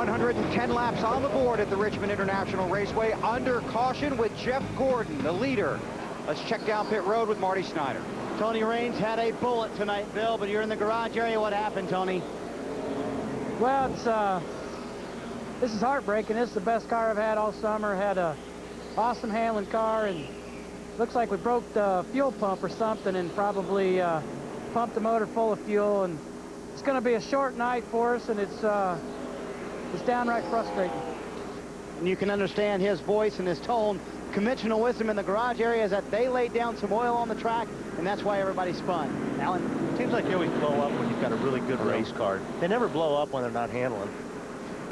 110 laps on the board at the Richmond International Raceway, under caution with Jeff Gordon, the leader. Let's check down pit road with Marty Snyder. Tony Raines had a bullet tonight, Bill, but you're in the garage area. What happened, Tony? Well, this is heartbreaking. This is the best car I've had all summer. Had a awesome handling car, and looks like we broke the fuel pump or something and probably pumped the motor full of fuel. And it's going to be a short night for us, and it's downright frustrating. And you can understand his voice and his tone. Conventional wisdom in the garage area is that they laid down some oil on the track, and that's why everybody spun. Alan? Seems like you always blow up when you've got a really good race car. They never blow up when they're not handling.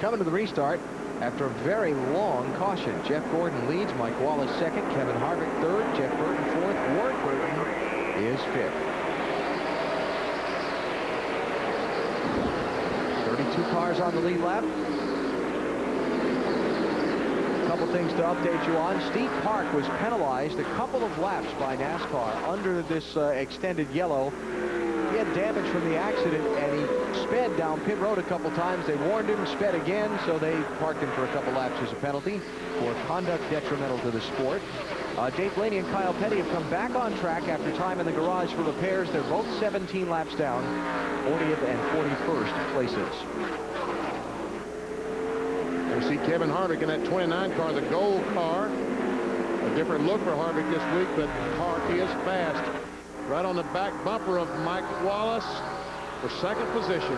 Coming to the restart after a very long caution. Jeff Gordon leads, Mike Wallace second, Kevin Harvick third, Jeff Burton fourth, Ward Burton is fifth. 32 cars on the lead lap. A couple things to update you on. Steve Park was penalized a couple of laps by NASCAR under this extended yellow. He had damage from the accident, and he sped down pit road a couple times. They warned him, sped again, so they parked him for a couple laps as a penalty for conduct detrimental to the sport. Dave Blaney and Kyle Petty have come back on track after time in the garage for repairs. They're both 17 laps down, 40th and 41st places. We see Kevin Harvick in that 29 car, the gold car. A different look for Harvick this week, but the car is fast. Right on the back bumper of Mike Wallace for second position.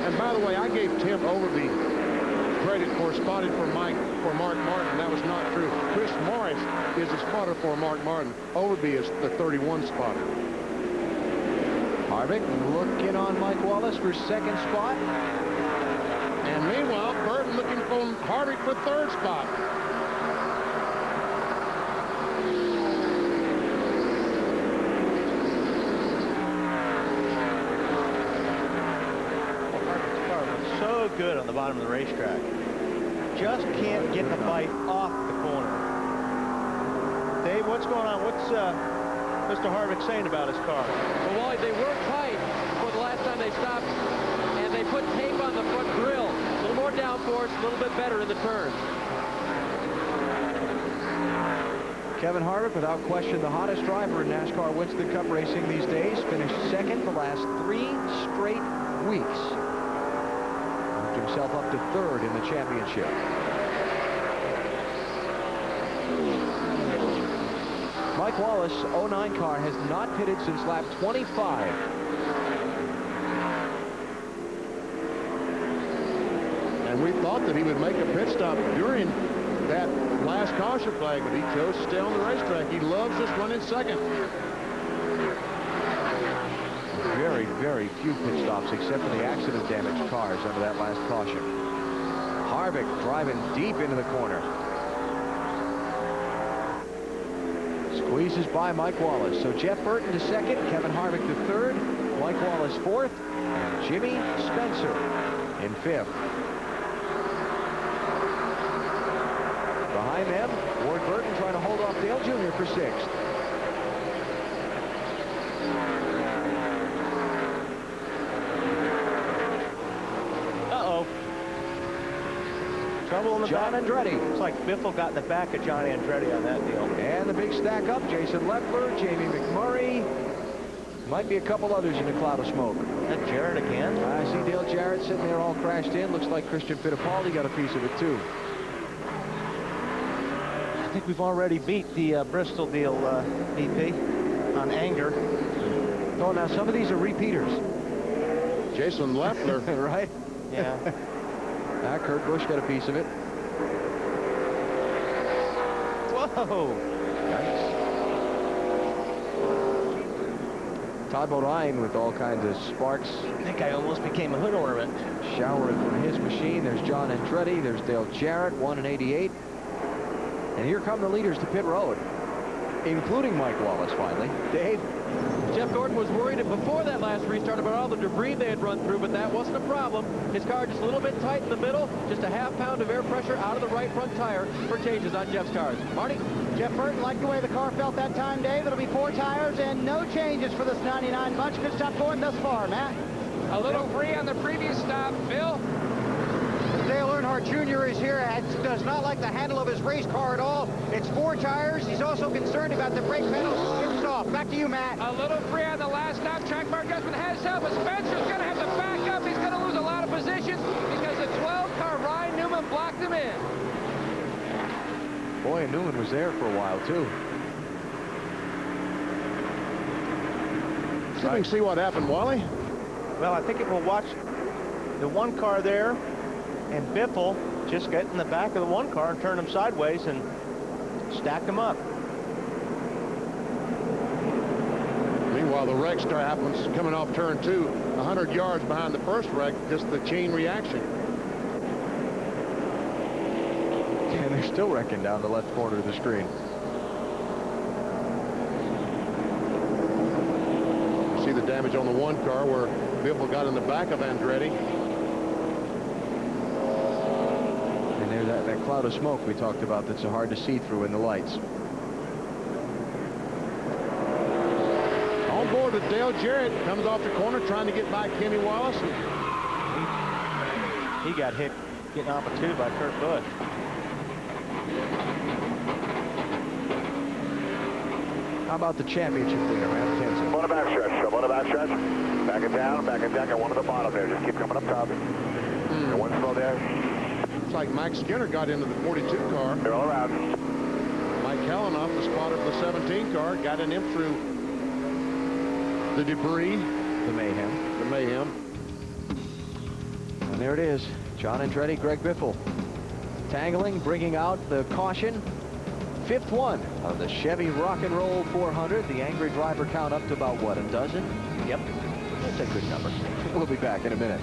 And by the way, I gave Tim Overby credit for spotting for Mark Martin. That was not true. Chris Morris is a spotter for Mark Martin. Overby is the 31 spotter. Harvick looking on Mike Wallace for second spot. And meanwhile, Burton looking for Harvick for third spot. Good on the bottom of the racetrack. Just can't get the bite off the corner. Dave, what's going on? What's Mr. Harvick saying about his car? Well, Wally, they were tight for the last time they stopped, and they put tape on the front grille. A little more downforce, a little bit better in the turns. Kevin Harvick, without question, the hottest driver in NASCAR Winston Cup racing these days. Finished second the last 3 straight weeks. Himself up to third in the championship. Mike Wallace, 09 car, has not pitted since lap 25. And we thought that he would make a pit stop during that last caution flag, but he chose to stay on the racetrack. He loves just running second. Very, very few pit stops except for the accident-damaged cars under that last caution. Harvick driving deep into the corner. Squeezes by Mike Wallace. So Jeff Burton to second, Kevin Harvick to third, Mike Wallace fourth, and Jimmy Spencer in fifth. Behind them, Ward Burton trying to hold off Dale Jr. for sixth. Trouble in the John back. Andretti. It's like Biffle got in the back of John Andretti on that deal. And the big stack up, Jason Leffler, Jamie McMurray. Might be a couple others in a cloud of smoke. That Jarrett again? I see Dale Jarrett sitting there all crashed in. Looks like Christian Fittipaldi got a piece of it too. I think we've already beat the Bristol deal, BP, on anger. Oh, now some of these are repeaters. Jason Leffler. Right? Yeah. Kurt Busch got a piece of it. Whoa! Nice. Todd Bodine with all kinds of sparks. I think I almost became a hood ornament. Showering from his machine. There's John Andretti. There's Dale Jarrett, 1 in 88. And here come the leaders to pit road, including Mike Wallace finally. Dave? Jeff Gordon was worried before that last restart about all the debris they had run through, but that wasn't a problem. His car just a little bit tight in the middle, just a ½ pound of air pressure out of the right front tire for changes on Jeff's cars. Marty? Jeff Burton liked the way the car felt that time, Dave. It'll be 4 tires and no changes for this 99 bunch. Good stop going thus far, Matt. A little free on the previous stop, Bill. Earnhardt Jr. is here and does not like the handle of his race car at all. It's 4 tires. He's also concerned about the brake pedal. It's off. Back to you, Matt. A little free on the last stop. Track bar adjustment has help, but Spencer's going to have to back up. He's going to lose a lot of positions because the 12 car Ryan Newman blocked him in. Boy, and Newman was there for a while, too. See if we can see what happened, Wally. Well, I think it will watch the one car there, and Biffle just get in the back of the one car and turn them sideways and stack them up. Meanwhile, the wreck start happens coming off turn 2, 100 yards behind the first wreck, just the chain reaction. And they're still wrecking down the left corner of the screen. You see the damage on the one car where Biffle got in the back of Andretti. And there's that cloud of smoke we talked about that's so hard to see through in the lights. On board with Dale Jarrett, comes off the corner trying to get by Kenny Wallace. He got hit getting off a 2 by Kurt Busch. How about the championship leader, Matt Tenzin? On the back stretch. I'm on the back stretch. Back it down. Got one at the bottom there. Just keep coming up top. And one slow there. Looks like Mike Skinner got into the 42 car. They're all around. Mike Kalanoff, the spotter of the 17 car, got in him through the debris. The mayhem. The mayhem. And there it is. John Andretti, Greg Biffle. Tangling, bringing out the caution. 5th one of the Chevy Rock and Roll 400. The angry driver count up to about, what, a dozen? Yep. That's a good number. We'll be back in a minute.